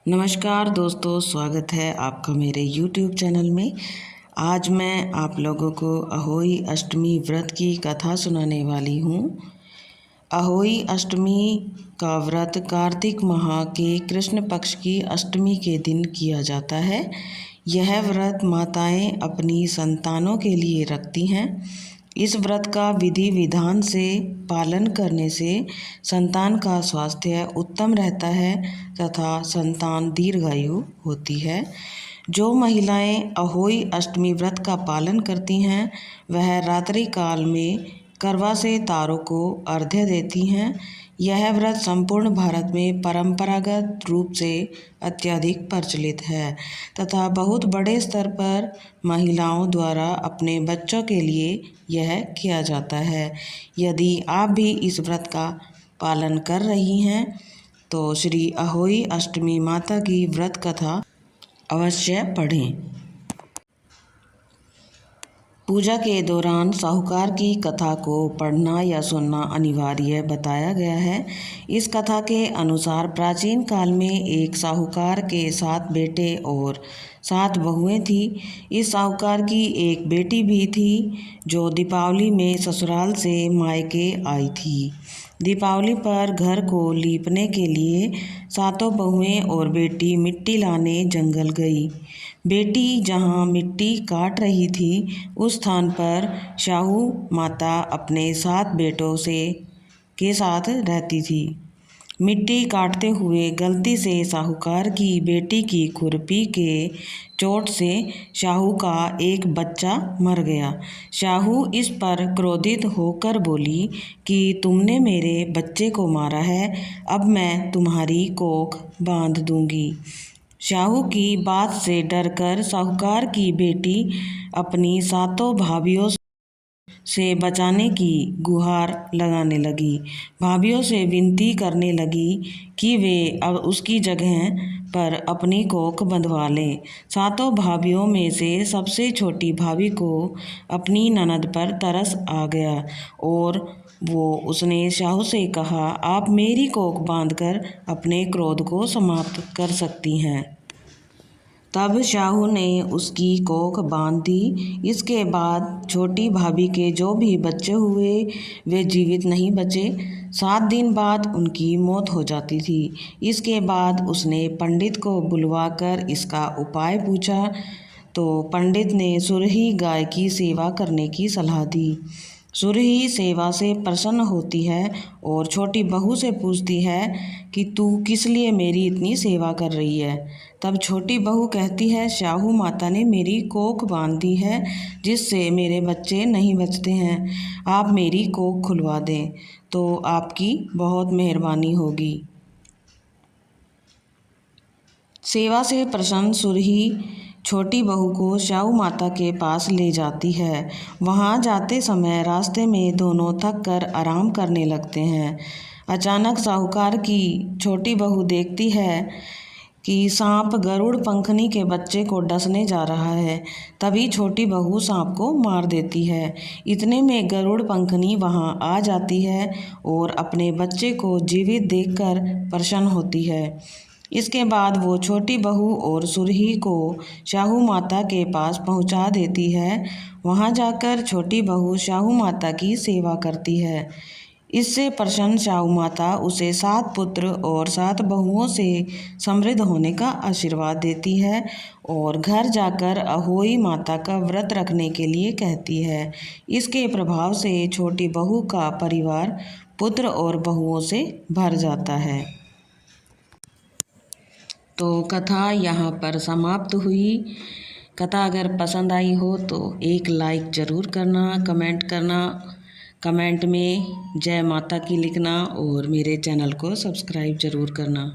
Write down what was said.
नमस्कार दोस्तों, स्वागत है आपका मेरे YouTube चैनल में। आज मैं आप लोगों को अहोई अष्टमी व्रत की कथा सुनाने वाली हूँ। अहोई अष्टमी का व्रत कार्तिक माह के कृष्ण पक्ष की अष्टमी के दिन किया जाता है। यह व्रत माताएं अपनी संतानों के लिए रखती हैं। इस व्रत का विधि विधान से पालन करने से संतान का स्वास्थ्य उत्तम रहता है तथा संतान दीर्घायु होती है। जो महिलाएं अहोई अष्टमी व्रत का पालन करती हैं वह रात्रि काल में करवा से तारों को अर्घ्य देती हैं। यह व्रत संपूर्ण भारत में परंपरागत रूप से अत्यधिक प्रचलित है तथा बहुत बड़े स्तर पर महिलाओं द्वारा अपने बच्चों के लिए यह किया जाता है। यदि आप भी इस व्रत का पालन कर रही हैं तो श्री अहोई अष्टमी माता की व्रत कथा अवश्य पढ़ें। पूजा के दौरान साहूकार की कथा को पढ़ना या सुनना अनिवार्य बताया गया है। इस कथा के अनुसार प्राचीन काल में एक साहूकार के 7 बेटे और 7 बहुएं थीं। इस साहूकार की एक बेटी भी थी जो दीपावली में ससुराल से मायके आई थी। दीपावली पर घर को लीपने के लिए 7 बहुएं और बेटी मिट्टी लाने जंगल गई। बेटी जहाँ मिट्टी काट रही थी उस स्थान पर शाहू माता अपने 7 बेटों के साथ रहती थी। मिट्टी काटते हुए गलती से साहूकार की बेटी की खुरपी के चोट से शाहू का एक बच्चा मर गया। शाहू इस पर क्रोधित होकर बोली कि तुमने मेरे बच्चे को मारा है, अब मैं तुम्हारी कोख बांध दूंगी। शाहू की बात से डरकर साहूकार की बेटी अपनी 7 भाभियों से बचाने की गुहार लगाने लगी। भाभियों से विनती करने लगी कि वे अब उसकी जगह पर अपनी कोख बंधवा लें। 7 भाभियों में से सबसे छोटी भाभी को अपनी ननद पर तरस आ गया और उसने शाहू से कहा, आप मेरी कोख बांधकर अपने क्रोध को समाप्त कर सकती हैं। तब शाहू ने उसकी कोख बांध दी। इसके बाद छोटी भाभी के जो भी बच्चे हुए वे जीवित नहीं बचे। 7 दिन बाद उनकी मौत हो जाती थी। इसके बाद उसने पंडित को बुलवाकर इसका उपाय पूछा तो पंडित ने सुरही गाय की सेवा करने की सलाह दी। सुरही सेवा से प्रसन्न होती है और छोटी बहू से पूछती है कि तू किस लिए मेरी इतनी सेवा कर रही है। तब छोटी बहू कहती है, शाहू माता ने मेरी कोख बांध दी है जिससे मेरे बच्चे नहीं बचते हैं। आप मेरी कोख खुलवा दें तो आपकी बहुत मेहरबानी होगी। सेवा से प्रसन्न सुरही छोटी बहू को शाहू माता के पास ले जाती है। वहाँ जाते समय रास्ते में दोनों थक कर आराम करने लगते हैं। अचानक साहूकार की छोटी बहू देखती है कि सांप गरुड़ पंखनी के बच्चे को डसने जा रहा है। तभी छोटी बहू सांप को मार देती है। इतने में गरुड़ पंखनी वहाँ आ जाती है और अपने बच्चे को जीवित देखकर प्रसन्न होती है। इसके बाद वो छोटी बहू और सुरही को शाहू माता के पास पहुंचा देती है। वहां जाकर छोटी बहू शाहू माता की सेवा करती है। इससे प्रसन्न शाहू माता उसे 7 पुत्र और 7 बहुओं से समृद्ध होने का आशीर्वाद देती है और घर जाकर अहोई माता का व्रत रखने के लिए कहती है। इसके प्रभाव से छोटी बहू का परिवार पुत्र और बहुओं से भर जाता है। तो कथा यहाँ पर समाप्त हुई। कथा अगर पसंद आई हो तो एक लाइक ज़रूर करना, कमेंट करना, कमेंट में जय माता की लिखना और मेरे चैनल को सब्सक्राइब ज़रूर करना।